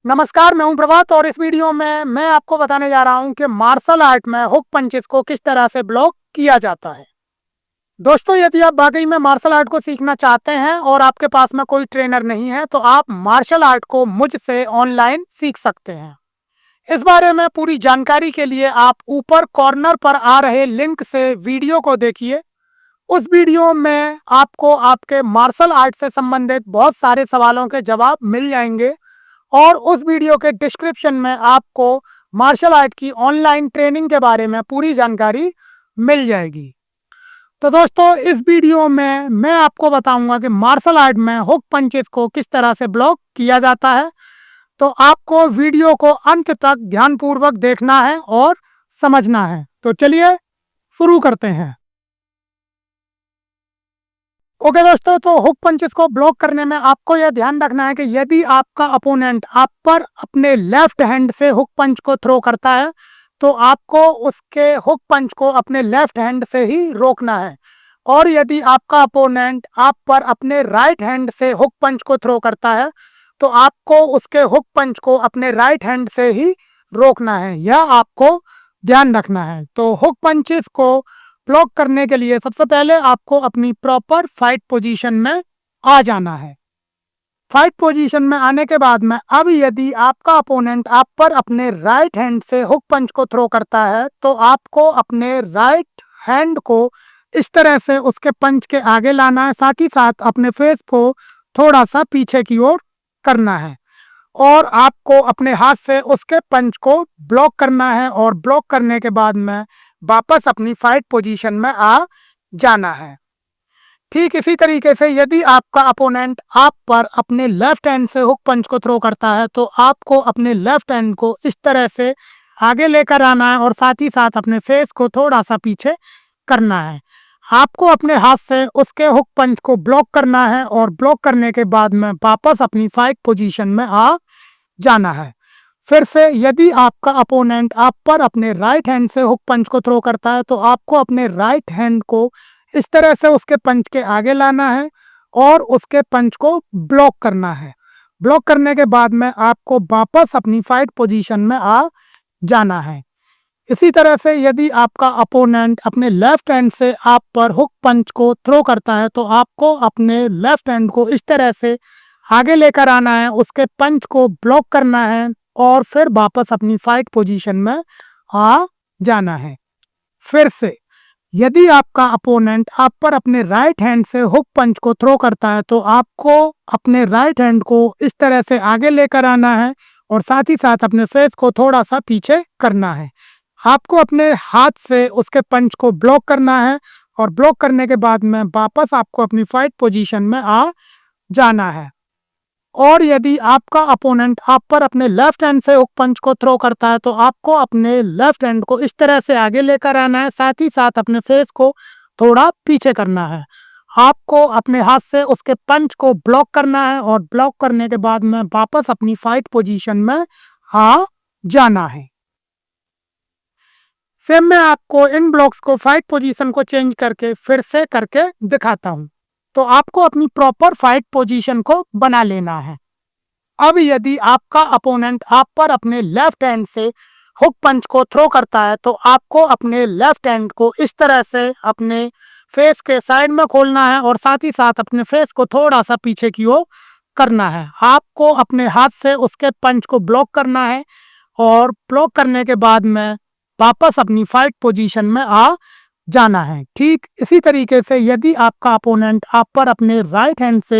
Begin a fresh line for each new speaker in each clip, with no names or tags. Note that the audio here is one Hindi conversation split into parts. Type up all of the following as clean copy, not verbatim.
नमस्कार, मैं हूं प्रभात और इस वीडियो में मैं आपको बताने जा रहा हूं कि मार्शल आर्ट में हुक पंचेस को किस तरह से ब्लॉक किया जाता है। दोस्तों, यदि आप वाकई में मार्शल आर्ट को सीखना चाहते हैं और आपके पास में कोई ट्रेनर नहीं है तो आप मार्शल आर्ट को मुझसे ऑनलाइन सीख सकते हैं। इस बारे में पूरी जानकारी के लिए आप ऊपर कॉर्नर पर आ रहे लिंक से वीडियो को देखिए। उस वीडियो में आपको आपके मार्शल आर्ट से संबंधित बहुत सारे सवालों के जवाब मिल जाएंगे और उस वीडियो के डिस्क्रिप्शन में आपको मार्शल आर्ट की ऑनलाइन ट्रेनिंग के बारे में पूरी जानकारी मिल जाएगी। तो दोस्तों, इस वीडियो में मैं आपको बताऊंगा कि मार्शल आर्ट में हुक पंचेस को किस तरह से ब्लॉक किया जाता है। तो आपको वीडियो को अंत तक ध्यानपूर्वक देखना है और समझना है। तो चलिए शुरू करते हैं। ओके दोस्तों, तो हुक पंचेस को ब्लॉक करने में आपको यह ध्यान रखना है कि यदि आपका अपोनेंट आप पर अपने लेफ्ट हैंड से हुक पंच को थ्रो करता है तो आपको उसके हुक पंच को अपने लेफ्ट हैंड से ही रोकना है, और यदि आपका अपोनेंट आप पर अपने राइट हैंड से हुक पंच को थ्रो करता है तो आपको उसके हुक पंच को अपने राइट हैंड से ही रोकना है। यह आपको ध्यान रखना है। तो हुक पंचेस को ब्लॉक करने के लिए सबसे पहले आपको अपनी प्रॉपर फाइट पोजीशन में आ जाना है। फाइट पोजीशन में आने के बाद में अब यदि आपका अपोनेंट आप पर अपने राइट हैंड से हुक पंच को थ्रो करता है तो आपको अपने राइट हैंड को इस तरह से उसके पंच के आगे लाना है, साथ ही साथ अपने फेस को थोड़ा सा पीछे की ओर करना है और आपको अपने हाथ से उसके पंच को ब्लॉक करना है और ब्लॉक करने के बाद में वापस अपनी फाइट पोजीशन में आ जाना है। ठीक इसी तरीके से यदि आपका अपोनेंट आप पर अपने लेफ्ट हैंड से हुक पंच को थ्रो करता है तो आपको अपने लेफ्ट हैंड को इस तरह से आगे लेकर आना है और साथ ही साथ अपने फेस को थोड़ा सा पीछे करना है। आपको अपने हाथ से उसके हुक पंच को ब्लॉक करना है और ब्लॉक करने के बाद में वापस अपनी फाइट पोजीशन में आ जाना है। फिर से यदि आपका अपोनेंट आप पर अपने राइट हैंड से हुक पंच को थ्रो करता है तो आपको अपने राइट हैंड को इस तरह से उसके पंच के आगे लाना है और उसके पंच को ब्लॉक करना है। ब्लॉक करने के बाद में आपको वापस अपनी फाइट पोजीशन में आ जाना है। इसी तरह से यदि आपका अपोनेंट अपने लेफ्ट हैंड से आप पर हुक पंच को थ्रो करता है तो आपको अपने लेफ्ट हैंड को इस तरह से आगे लेकर आना है, उसके पंच को ब्लॉक करना है और फिर वापस अपनी फाइट पोजीशन में आ जाना है। फिर से यदि आपका अपोनेंट आप पर अपने राइट हैंड से हुक पंच को थ्रो करता है तो आपको अपने राइट हैंड को इस तरह से आगे लेकर आना है और साथ ही साथ अपने फेस को थोड़ा सा पीछे करना है। आपको अपने हाथ से उसके पंच को ब्लॉक करना है और ब्लॉक करने के बाद में वापस आपको अपनी फाइट पोजीशन में आ जाना है। और यदि आपका अपोनेंट आप पर अपने लेफ्ट हैंड से हुक पंच को थ्रो करता है तो आपको अपने लेफ्ट हैंड को इस तरह से आगे लेकर आना है, साथ ही साथ अपने फेस को थोड़ा पीछे करना है। आपको अपने हाथ से उसके पंच को ब्लॉक करना है और ब्लॉक करने के बाद में वापस अपनी फाइट पोजीशन में आ जाना है। फिर मैं आपको इन ब्लॉक्स को फाइट पोजीशन को चेंज करके फिर से करके दिखाता हूं। तो आपको अपनी प्रॉपर फाइट पोजीशन को बना लेना है। अब यदि आपका अपोनेंट आप पर अपने लेफ्ट हैंड से हुक पंच को थ्रो करता है तो आपको अपने लेफ्ट हैंड को इस तरह से अपने फेस के साइड में खोलना है और साथ ही साथ अपने फेस को थोड़ा सा पीछे की ओर करना है। आपको अपने हाथ से उसके पंच को ब्लॉक करना है और ब्लॉक करने के बाद में वापस अपनी फाइट पोजीशन में आ जाना है। ठीक इसी तरीके से यदि आपका अपोनेंट आप पर अपने राइट हैंड से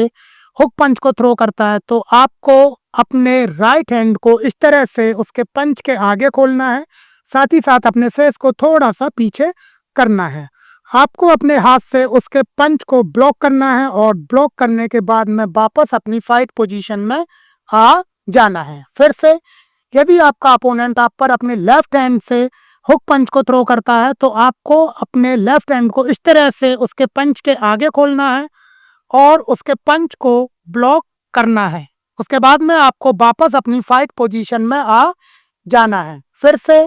हुक पंच को थ्रो करता है तो आपको अपने राइट हैंड को इस तरह से उसके पंच के आगे खोलना है, साथ ही साथ अपने फेस को थोड़ा सा पीछे करना है। आपको अपने हाथ से उसके पंच को ब्लॉक करना है और ब्लॉक करने के बाद में वापस अपनी फाइट पोजीशन में आ जाना है। फिर से यदि आपका अपोनेंट आप पर अपने लेफ्ट हैंड से हुक पंच को थ्रो करता है तो आपको अपने लेफ्ट हैंड को इस तरह से उसके पंच के आगे खोलना है और उसके पंच को ब्लॉक करना है। उसके बाद में आपको वापस अपनी फाइट पोजीशन में आ जाना है। फिर से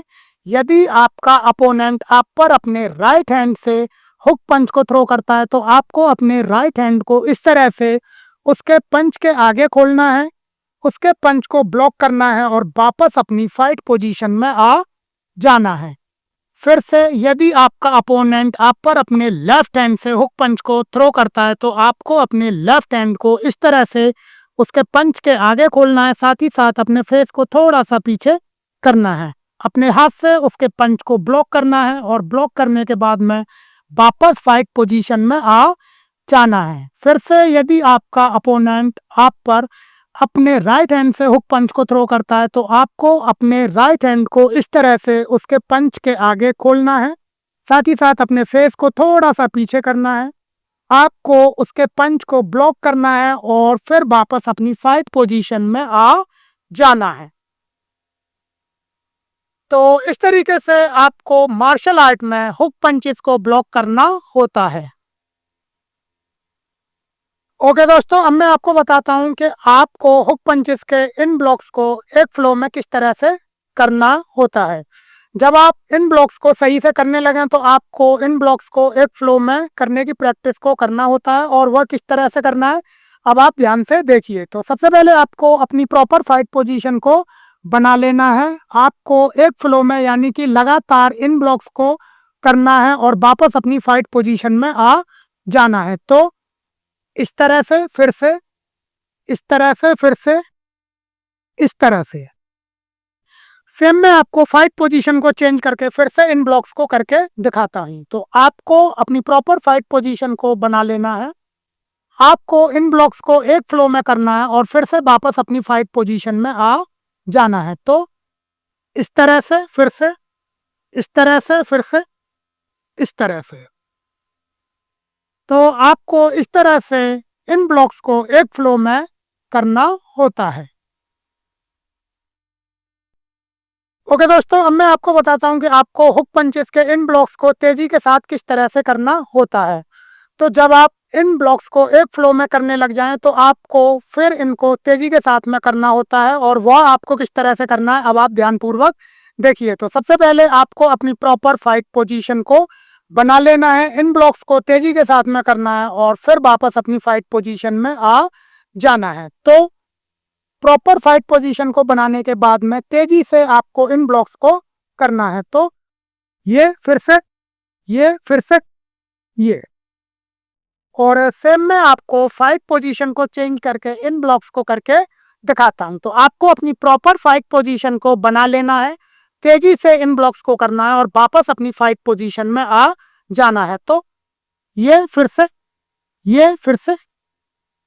यदि आपका अपोनेंट आप पर अपने राइट हैंड से हुक पंच को थ्रो करता है तो आपको अपने राइट हैंड को इस तरह से उसके पंच के आगे खोलना है उसके पंच को ब्लॉक करना है और वापस अपनी फाइट पोजीशन में आ जाना है। फिर से यदि आपका अपोनेंट आप पर अपने लेफ्ट हैंड से हुक पंच को थ्रो करता है तो आपको अपने लेफ्ट हैंड को इस तरह से उसके पंच के आगे खोलना है, साथ ही साथ अपने फेस को थोड़ा सा पीछे करना है। अपने हाथ से उसके पंच को ब्लॉक करना है और ब्लॉक करने के बाद में वापस फाइट पोजीशन में आ जाना है। फिर से यदि आपका अपोनेंट आप पर अपने राइट हैंड से हुक पंच को थ्रो करता है तो आपको अपने राइट हैंड को इस तरह से उसके पंच के आगे खोलना है, साथ ही साथ अपने फेस को थोड़ा सा पीछे करना है। आपको उसके पंच को ब्लॉक करना है और फिर वापस अपनी फाइट पोजीशन में आ जाना है। तो इस तरीके से आपको मार्शल आर्ट में हुक पंचेस को ब्लॉक करना होता है। ओके दोस्तों, अब मैं आपको बताता हूं कि आपको हुक पंचेस के इन ब्लॉक्स को एक फ्लो में किस तरह से करना होता है। जब आप इन ब्लॉक्स को सही से करने लगें तो आपको इन ब्लॉक्स को एक फ्लो में करने की प्रैक्टिस को करना होता है, और वह किस तरह से करना है अब आप ध्यान से देखिए। तो सबसे पहले आपको अपनी प्रॉपर फाइट पोजीशन को बना लेना है। आपको एक फ्लो में यानी कि लगातार इन ब्लॉक्स को करना है और वापस अपनी फाइट पोजीशन में आ जाना है। तो इस तरह से, फिर से, इस तरह से, फिर से, इस तरह से। सेम मैं आपको फाइट पोजीशन को चेंज करके फिर से इन ब्लॉक्स को करके दिखाता हूं। तो आपको अपनी प्रॉपर फाइट पोजीशन को बना लेना है। आपको इन ब्लॉक्स को एक फ्लो में करना है और फिर से वापस अपनी फाइट पोजीशन में आ जाना है। तो इस तरह से, फिर से, इस तरह से, फिर से, इस तरह से। तो आपको इस तरह से इन ब्लॉक्स को एक फ्लो में करना होता है। ओके दोस्तों, अब मैं आपको बताता हूं कि आपको हुक पंचेस के इन ब्लॉक्स को तेजी के साथ किस तरह से करना होता है। तो जब आप इन ब्लॉक्स को एक फ्लो में करने लग जाएं तो आपको फिर इनको तेजी के साथ में करना होता है, और वह आपको किस तरह से करना है अब आप ध्यानपूर्वक देखिए। तो सबसे पहले आपको अपनी प्रॉपर फाइट पोजीशन को बना लेना है, इन ब्लॉक्स को तेजी के साथ में करना है और फिर वापस अपनी फाइट पोजीशन में आ जाना है। तो प्रॉपर फाइट पोजीशन को बनाने के बाद में तेजी से आपको इन ब्लॉक्स को करना है। तो ये, फिर से, ये, फिर से, ये। और सेम में आपको फाइट पोजीशन को चेंज करके इन ब्लॉक्स को करके दिखाता हूं। तो आपको अपनी प्रॉपर फाइट पोजीशन को बना लेना है, तेजी से इन ब्लॉक्स को करना है और वापस अपनी फाइट पोजीशन में आ जाना है। तो ये, फिर से, ये, फिर से,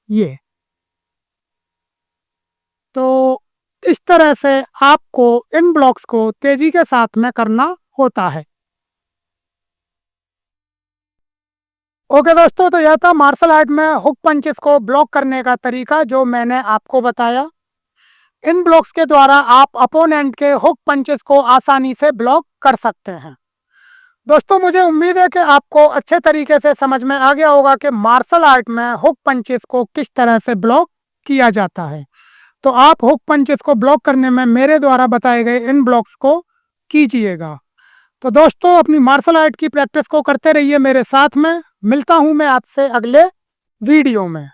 ये। तो इस तरह से आपको इन ब्लॉक्स को तेजी के साथ में करना होता है। ओके दोस्तों, तो यह था मार्शल आर्ट में हुक पंचेस को ब्लॉक करने का तरीका जो मैंने आपको बताया। इन ब्लॉक्स के द्वारा आप अपोनेंट के हुक पंचेस को आसानी से ब्लॉक कर सकते हैं। दोस्तों, मुझे उम्मीद है कि आपको अच्छे तरीके से समझ में आ गया होगा कि मार्शल आर्ट में हुक पंचेस को किस तरह से ब्लॉक किया जाता है। तो आप हुक पंचेस को ब्लॉक करने में मेरे द्वारा बताए गए इन ब्लॉक्स को कीजिएगा। तो दोस्तों, अपनी मार्शल आर्ट की प्रैक्टिस को करते रहिए मेरे साथ में। मिलता हूं मैं आपसे अगले वीडियो में।